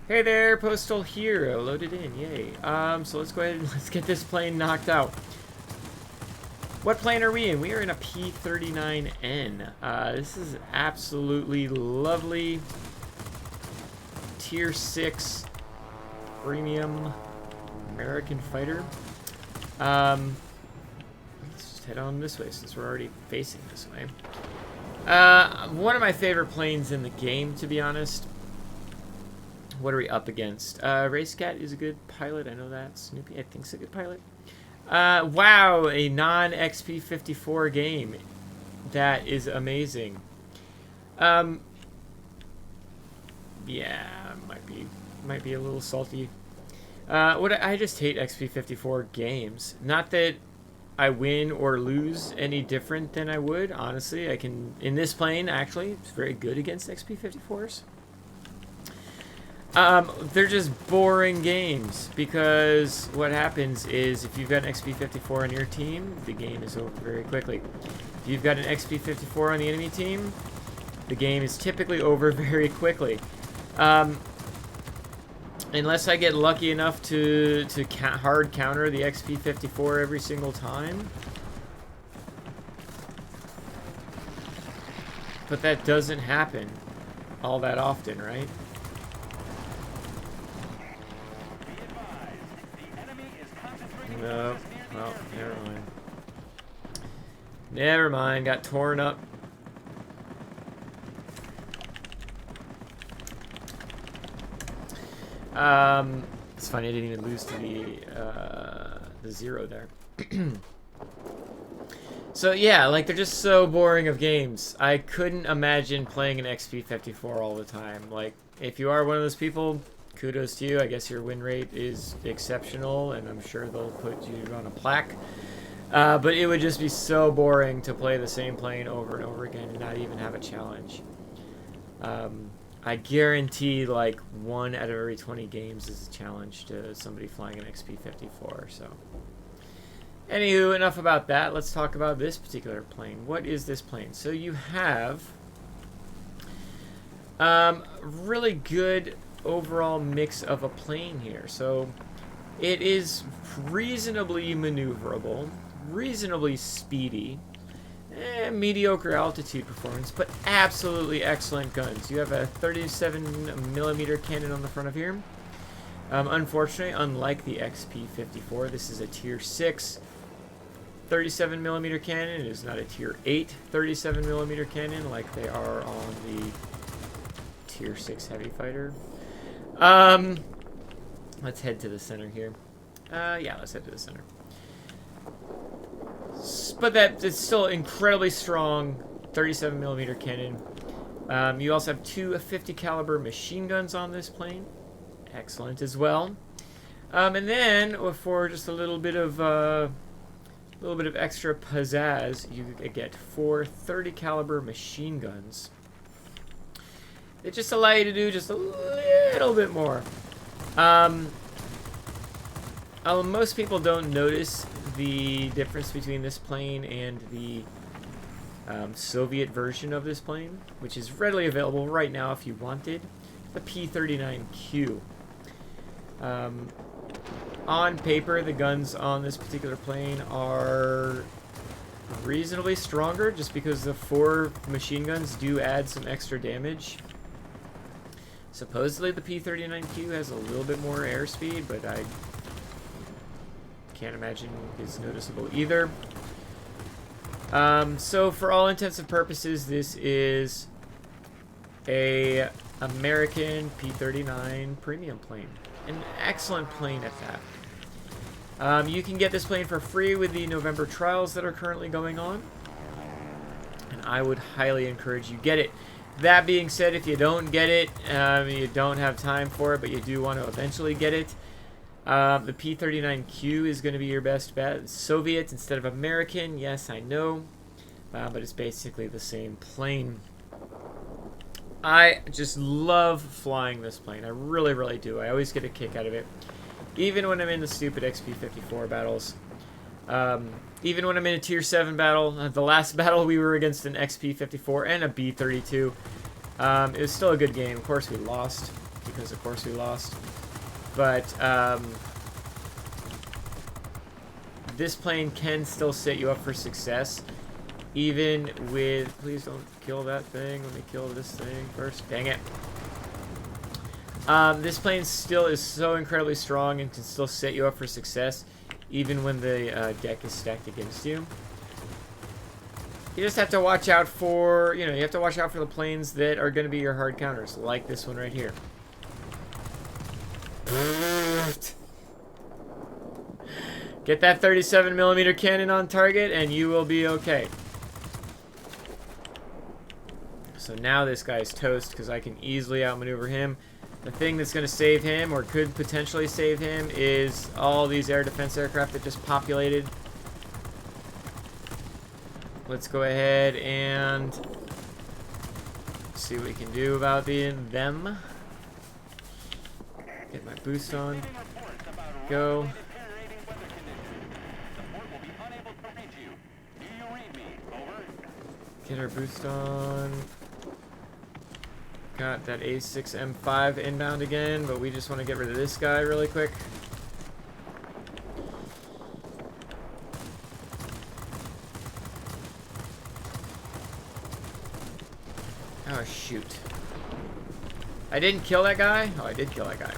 Hey there, Postal Hero, loaded in, yay. So let's go ahead and let's get this plane knocked out. What plane are we in? We are in a P-39N. This is absolutely lovely. Tier 6 premium American fighter. Let's just head on this way since we're already facing this way. One of my favorite planes in the game, to be honest. What are we up against? Racecat is a good pilot. I know that. Snoopy, I think, is a good pilot. Wow, a non-XP54 game. That is amazing. Yeah, might be a little salty. I just hate XP54 games. Not that I win or lose any different than I would. Honestly, I can in this plane. Actually, it's very good against XP54s. They're just boring games because what happens is if you've got an XP54 on your team, the game is over very quickly. If you've got an XP54 on the enemy team, the game is typically over very quickly. Unless I get lucky enough to hard counter the XP54 every single time. But that doesn't happen all that often, right? No. Well, never mind. Never mind. Got torn up. It's funny I didn't even lose to the zero there. So yeah, like they're just so boring of games. I couldn't imagine playing an XP54 all the time. Like, if you are one of those people, kudos to you. I guess your win rate is exceptional, and I'm sure they'll put you on a plaque. But it would just be so boring to play the same plane over and over again and not even have a challenge. I guarantee like 1 out of every 20 games is a challenge to somebody flying an XP54. So, anywho, enough about that. Let's talk about this particular plane. What is this plane? So you have really good overall mix of a plane here. So it is reasonably maneuverable, reasonably speedy, mediocre altitude performance, but absolutely excellent guns. You have a 37mm cannon on the front of here. Unfortunately, unlike the XP54, this is a tier 6 37mm cannon. It is not a tier 8 37mm cannon like they are on the tier 6 heavy fighter. Let's head to the center here. Yeah, let's head to the center. But it's still incredibly strong 37mm cannon. You also have 2 50 caliber machine guns on this plane. Excellent as well. And then for just a little bit of extra pizzazz, you get 4 30 caliber machine guns. They just allow you to do just a little bit more. Most people don't notice the difference between this plane and the Soviet version of this plane, which is readily available right now if you wanted, the P-39Q. On paper, the guns on this particular plane are reasonably stronger just because the 4 machine guns do add some extra damage. Supposedly the P-39Q has a little bit more airspeed, but I can't imagine it's noticeable either. So for all intents and purposes, this is a American P-39 premium plane. An excellent plane at that. You can get this plane for free with the November trials that are currently going on, and I would highly encourage you get it. That being said, if you don't get it, you don't have time for it, but you do want to eventually get it, the P-39Q is going to be your best bet. Soviet instead of American, yes, I know, but it's basically the same plane. I just love flying this plane. I really, really do. I always get a kick out of it. Even when I'm in the stupid XP54 battles. Even when I'm in a Tier 7 battle. The last battle we were against an XP54 and a B-32. It was still a good game. Of course we lost, because of course we lost. But this plane can still set you up for success, even with... Please don't kill that thing. Let me kill this thing first. Dang it. This plane still is so incredibly strong and can still set you up for success, even when the deck is stacked against you. You just have to watch out for, you have to watch out for the planes that are going to be your hard counters, like this one right here. Get that 37mm cannon on target and you will be okay. So now this guy's toast because I can easily outmaneuver him. The thing that's going to save him, or could potentially save him, is all these air defense aircraft that just populated. Let's go ahead and see what we can do about them. Get my boost on. Go. Get our boost on. Got that A6M5 inbound again, but we just want to get rid of this guy really quick. Oh, shoot. I didn't kill that guy? Oh, I did kill that guy.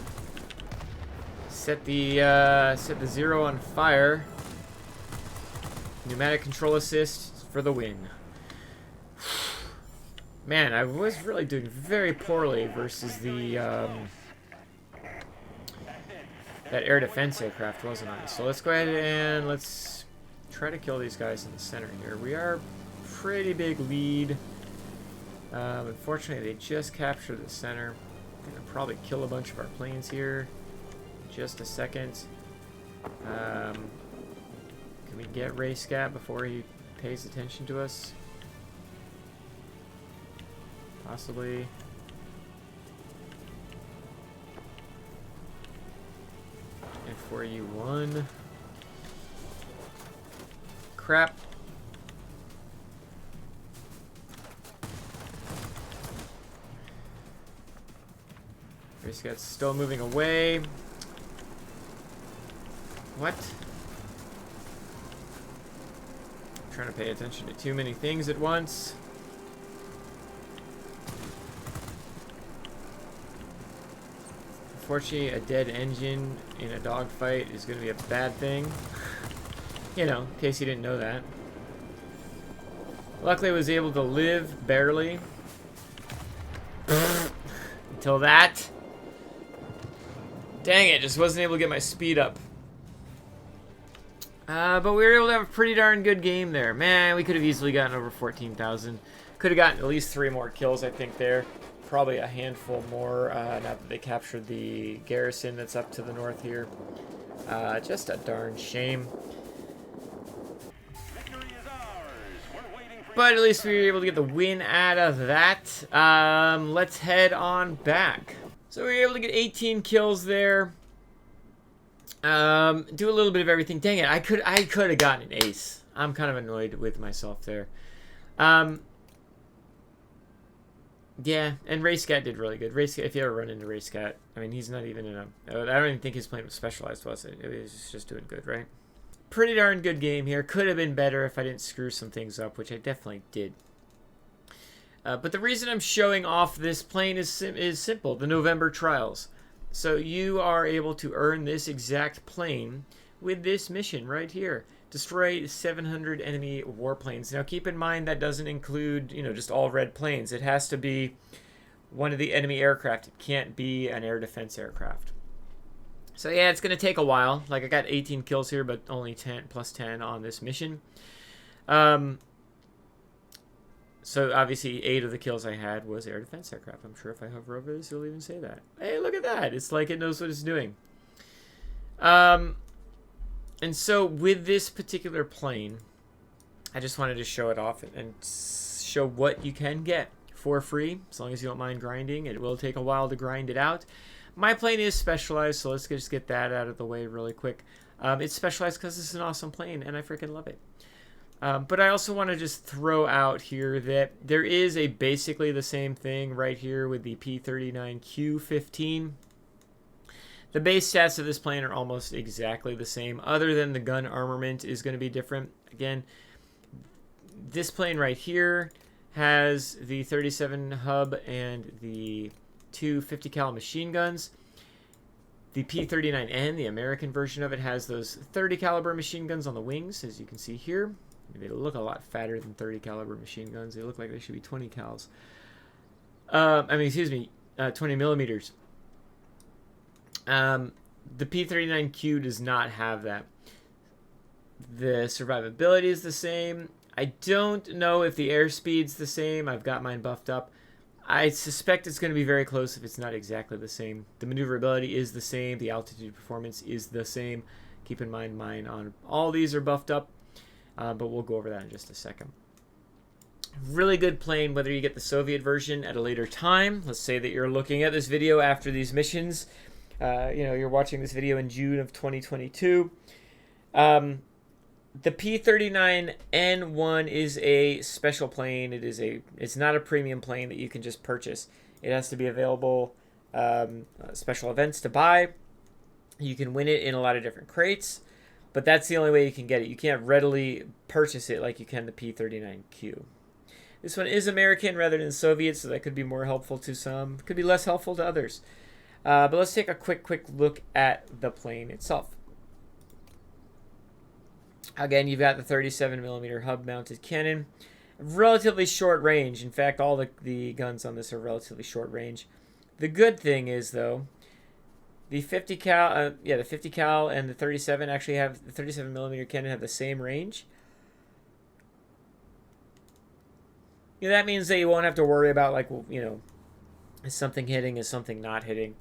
Set the 0 on fire. Pneumatic control assist for the win. Man, I was really doing very poorly versus the that air defense aircraft, wasn't I? So let's go ahead and let's try to kill these guys in the center here. We are pretty big lead. Unfortunately, they just captured the center. I'm gonna probably kill a bunch of our planes here. Just a second. Can we get Ray Scat before he pays attention to us? Possibly. F4U1. Crap. Race Cat's still moving away. What? I'm trying to pay attention to too many things at once. Unfortunately, a dead engine in a dogfight is going to be a bad thing. You know, in case you didn't know that. Luckily, I was able to live, barely. Until that. Dang it, just wasn't able to get my speed up. But we were able to have a pretty darn good game there. Man, we could have easily gotten over 14,000. Could have gotten at least 3 more kills, I think, there. Probably a handful more, now that they captured the garrison that's up to the north here. Just a darn shame. But at least we were able to get the win out of that. Let's head on back. So we were able to get 18 kills there. Do a little bit of everything. Dang it, I could have gotten an ace. I'm kind of annoyed with myself there. Yeah, and Racecat did really good. Racecat, if you ever run into Racecat, I mean, he's not even in a... I don't even think his plane was specialized, was it? It was just doing good, right? Pretty darn good game here. Could have been better if I didn't screw some things up, which I definitely did. But the reason I'm showing off this plane is simple. The November Trials. So you are able to earn this exact plane with this mission right here. Destroy 700 enemy warplanes. Now keep in mind that doesn't include, just all red planes. It has to be one of the enemy aircraft. It can't be an air defense aircraft. So yeah, it's going to take a while. Like I got 18 kills here, but only 10 plus 10 on this mission. So obviously 8 of the kills I had was air defense aircraft. I'm sure if I hover over this, it'll even say that. Hey, look at that. It's like it knows what it's doing. And so with this particular plane, I just wanted to show it off and show what you can get for free, as long as you don't mind grinding. It will take a while to grind it out. My plane is specialized, so let's just get that out of the way really quick. It's specialized because it's an awesome plane, and I freaking love it. But I also want to just throw out here that there is a basically the same thing right here with the P-39Q-15. The base stats of this plane are almost exactly the same, other than the gun armament is going to be different. Again, this plane right here has the 37 hub and the two 50 cal machine guns. The P-39N, the American version of it, has those 30 caliber machine guns on the wings, as you can see here. They look a lot fatter than 30 caliber machine guns. They look like they should be 20 cals. 20 millimeters. The P-39Q does not have that. The survivability is the same. I don't know if the airspeed's the same. I've got mine buffed up. I suspect it's going to be very close if it's not exactly the same. The maneuverability is the same. The altitude performance is the same. Keep in mind mine on all these are buffed up. But we'll go over that in just a second. Really good plane, whether you get the Soviet version at a later time. Let's say that you're looking at this video after these missions. You're watching this video in June of 2022. The P-39N-1 is a special plane. It's not a premium plane that you can just purchase. It has to be available special events to buy. You can win it in a lot of different crates. But that's the only way you can get it. You can't readily purchase it like you can the P-39Q. This one is American rather than Soviet, so that could be more helpful to some. Could be less helpful to others. But let's take a quick look at the plane itself. Again, you've got the 37mm hub-mounted cannon. Relatively short range. In fact, all the guns on this are relatively short range. The good thing is, though, the 50 cal, the 50 cal and the 37 actually have the 37mm cannon have the same range. That means that you won't have to worry about is something hitting, is something not hitting.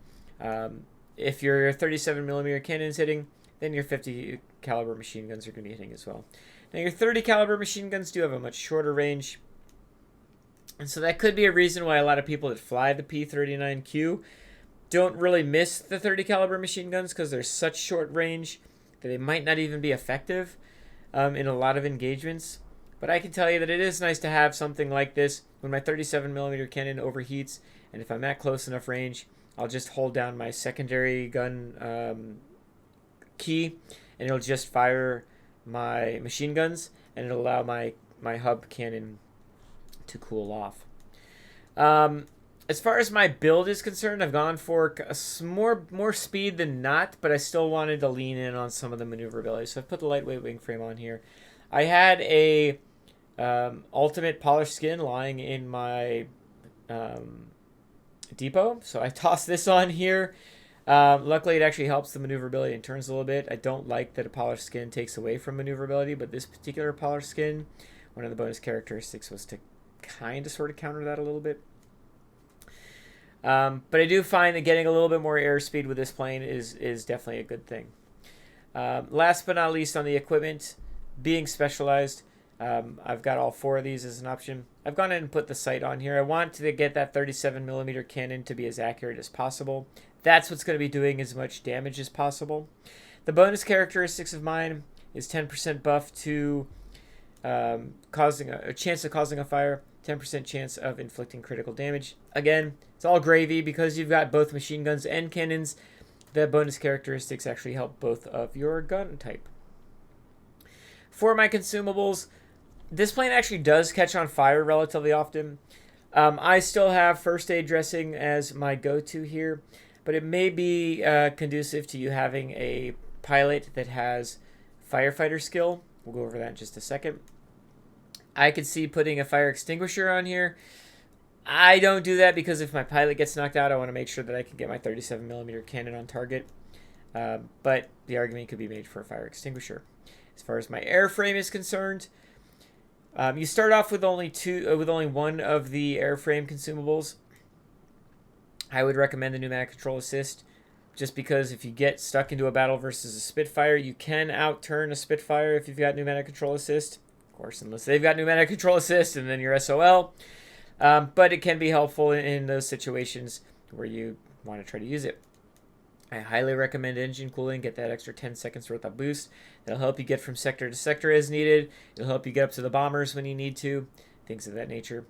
If your 37mm cannon is hitting, then your 50 caliber machine guns are going to be hitting as well. Now your 30 caliber machine guns do have a much shorter range, and so that could be a reason why a lot of people that fly the P-39Q don't really miss the 30 caliber machine guns, because they're such short range that they might not even be effective in a lot of engagements. But I can tell you that it is nice to have something like this when my 37mm cannon overheats, and if I'm at close enough range, I'll just hold down my secondary gun key, and it'll just fire my machine guns, and it'll allow my hub cannon to cool off. As far as my build is concerned, I've gone for more speed than not, but I still wanted to lean in on some of the maneuverability. So I've put the lightweight wing frame on here. I had a ultimate polished skin lying in my depot, so I tossed this on here. Luckily, it actually helps the maneuverability and turns a little bit. I don't like that a polished skin takes away from maneuverability, but this particular polished skin, one of the bonus characteristics was to kind of sort of counter that a little bit. But I do find that getting a little bit more airspeed with this plane is definitely a good thing. Last but not least, on the equipment, being specialized, I've got all four of these as an option. I've gone ahead and put the sight on here. I want to get that 37mm cannon to be as accurate as possible. That's what's going to be doing as much damage as possible. The bonus characteristics of mine is 10% buff to causing a chance of causing a fire, 10% chance of inflicting critical damage. Again, it's all gravy because you've got both machine guns and cannons. The bonus characteristics actually help both of your gun type. For my consumables, this plane actually does catch on fire relatively often. I still have first aid dressing as my go-to here, but it may be conducive to you having a pilot that has firefighter skill. We'll go over that in just a second. I could see putting a fire extinguisher on here. I don't do that because if my pilot gets knocked out, I want to make sure that I can get my 37mm cannon on target. But the argument could be made for a fire extinguisher. As far as my airframe is concerned, you start off with only one of the airframe consumables. I would recommend the pneumatic control assist, just because if you get stuck into a battle versus a Spitfire, you can outturn a Spitfire if you've got pneumatic control assist. Of course, unless they've got pneumatic control assist, and then you're SOL. But it can be helpful in those situations where you want to try to use it. I highly recommend engine cooling. Get that extra 10 seconds worth of boost. That'll help you get from sector to sector as needed. It'll help you get up to the bombers when you need to. Things of that nature.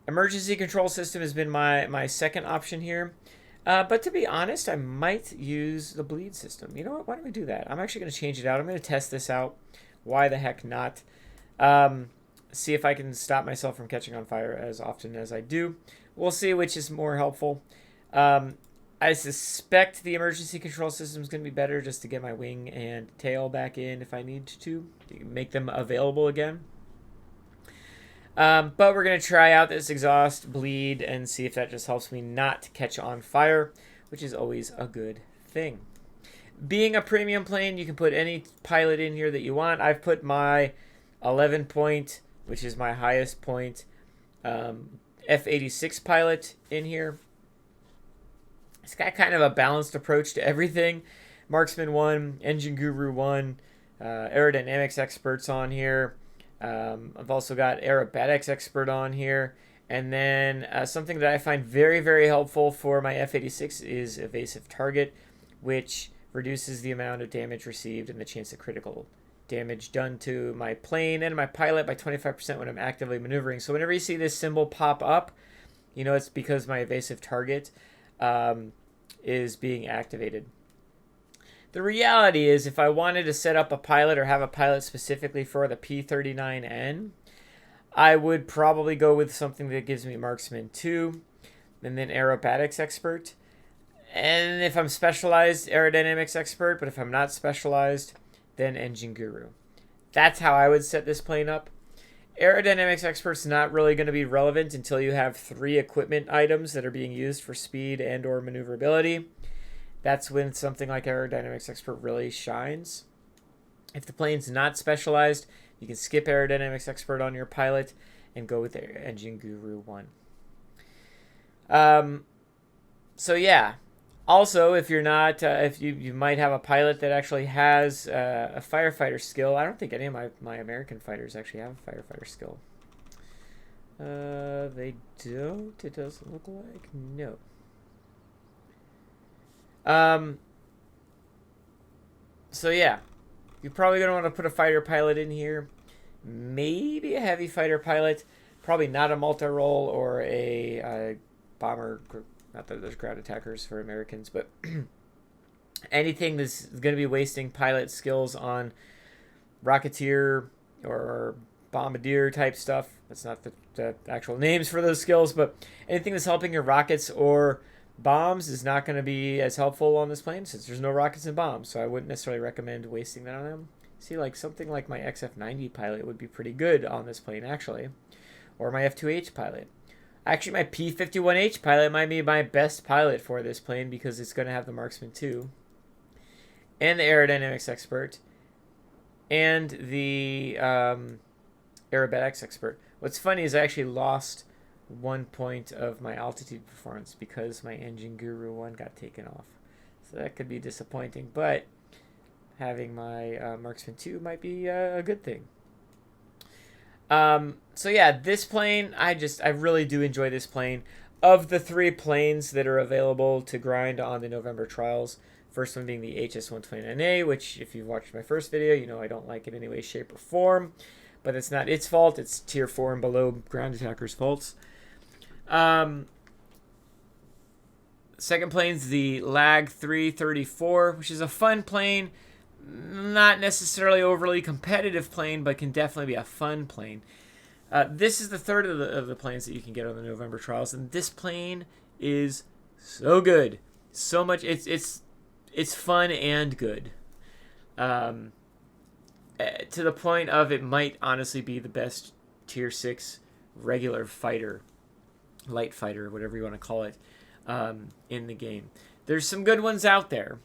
Emergency control system has been my second option here. But to be honest, I might use the bleed system. You know what? Why don't we do that? I'm actually going to change it out. I'm going to test this out. Why the heck not? See if I can stop myself from catching on fire as often as I do. We'll see which is more helpful. I suspect the emergency control system is going to be better just to get my wing and tail back in if I need to make them available again. But we're going to try out this exhaust bleed and see if that just helps me not catch on fire, which is always a good thing. Being a premium plane, you can put any pilot in here that you want. I've put my 11 point, which is my highest point, F-86 pilot in here. It's got kind of a balanced approach to everything. Marksman 1, Engine Guru 1, aerodynamics experts on here. I've also got aerobatics expert on here. And then something that I find very, very helpful for my F-86 is evasive target, which reduces the amount of damage received and the chance of critical damage done to my plane and my pilot by 25% when I'm actively maneuvering. So whenever you see this symbol pop up, you know it's because my evasive target is being activated. The reality is, if I wanted to set up a pilot or have a pilot specifically for the P-39N, I would probably go with something that gives me Marksman 2, and then Aerobatics Expert. And if I'm specialized, Aerodynamics Expert, but if I'm not specialized, then Engine Guru. That's how I would set this plane up. Aerodynamics Expert's not really going to be relevant until you have 3 equipment items that are being used for speed and or maneuverability. That's when something like Aerodynamics Expert really shines. If the plane's not specialized, you can skip Aerodynamics Expert on your pilot and go with the Engine Guru 1. So yeah. Also, if you're not, if you might have a pilot that actually has a firefighter skill. I don't think any of my American fighters actually have a firefighter skill. They don't. It doesn't look like. No. So yeah, you're probably going to want to put a fighter pilot in here. Maybe a heavy fighter pilot. Probably not a multi-role or a bomber. Not that there's ground attackers for Americans, but anything that's going to be wasting pilot skills on Rocketeer or Bombardier type stuff. That's not the actual names for those skills, but anything that's helping your rockets or bombs is not going to be as helpful on this plane since there's no rockets and bombs, so I wouldn't necessarily recommend wasting that on them. See, like something like my XF-90 pilot would be pretty good on this plane, actually. Or my F-2H pilot. Actually, my P-51H pilot might be my best pilot for this plane because it's going to have the Marksman 2 and the Aerodynamics Expert and the Aerobatics Expert. What's funny is I actually lost 1 point of my altitude performance because my Engine Guru 1 got taken off. So that could be disappointing, but having my Marksman 2 might be a good thing. So yeah, this plane, I really do enjoy this plane. Of the 3 planes that are available to grind on the November trials, first one being the HS-129A, which if you've watched my first video, you know I don't like it in any way, shape, or form. But it's not its fault, it's Tier 4 and below ground attackers' faults. Second plane's the Lag 334, which is a fun plane. Not necessarily overly competitive plane, but can definitely be a fun plane. This is the third of the planes that you can get on the November trials, and this plane is so good, so much. It's fun and good, to the point of it might honestly be the best Tier 6 regular fighter, light fighter, whatever you want to call it, in the game. There's some good ones out there.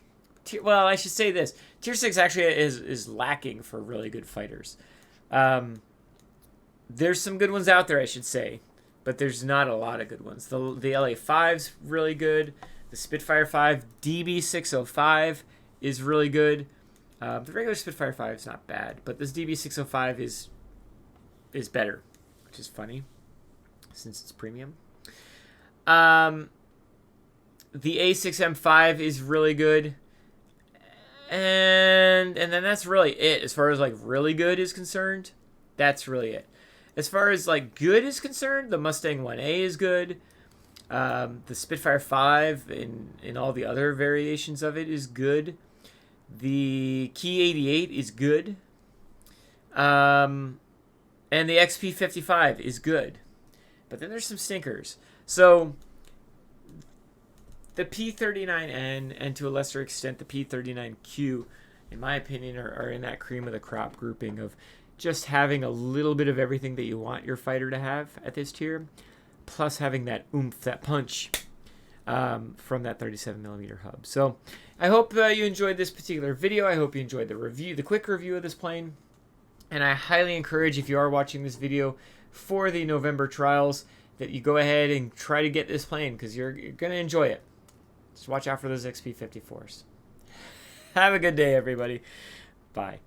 Well, I should say this. Tier 6 actually is lacking for really good fighters. There's some good ones out there, I should say, but there's not a lot of good ones. The LA-5's really good. The Spitfire 5, DB605 is really good. The regular Spitfire 5 is not bad, but this DB605 is better, which is funny since it's premium. The A6M5 is really good. And then that's really it. As far as like really good is concerned, that's really it. As far as like good is concerned, the Mustang 1A is good. The Spitfire 5 and all the other variations of it is good. The Key 88 is good. And the XP55 is good. But then there's some stinkers. So the P-39N and to a lesser extent the P-39Q, in my opinion, are in that cream of the crop grouping of just having a little bit of everything that you want your fighter to have at this tier, plus having that oomph, that punch from that 37mm hub. So I hope you enjoyed this particular video. I hope you enjoyed the review, the quick review of this plane. And I highly encourage, if you are watching this video for the November trials, that you go ahead and try to get this plane, because you're going to enjoy it. Just watch out for those XP54s. Have a good day, everybody. Bye.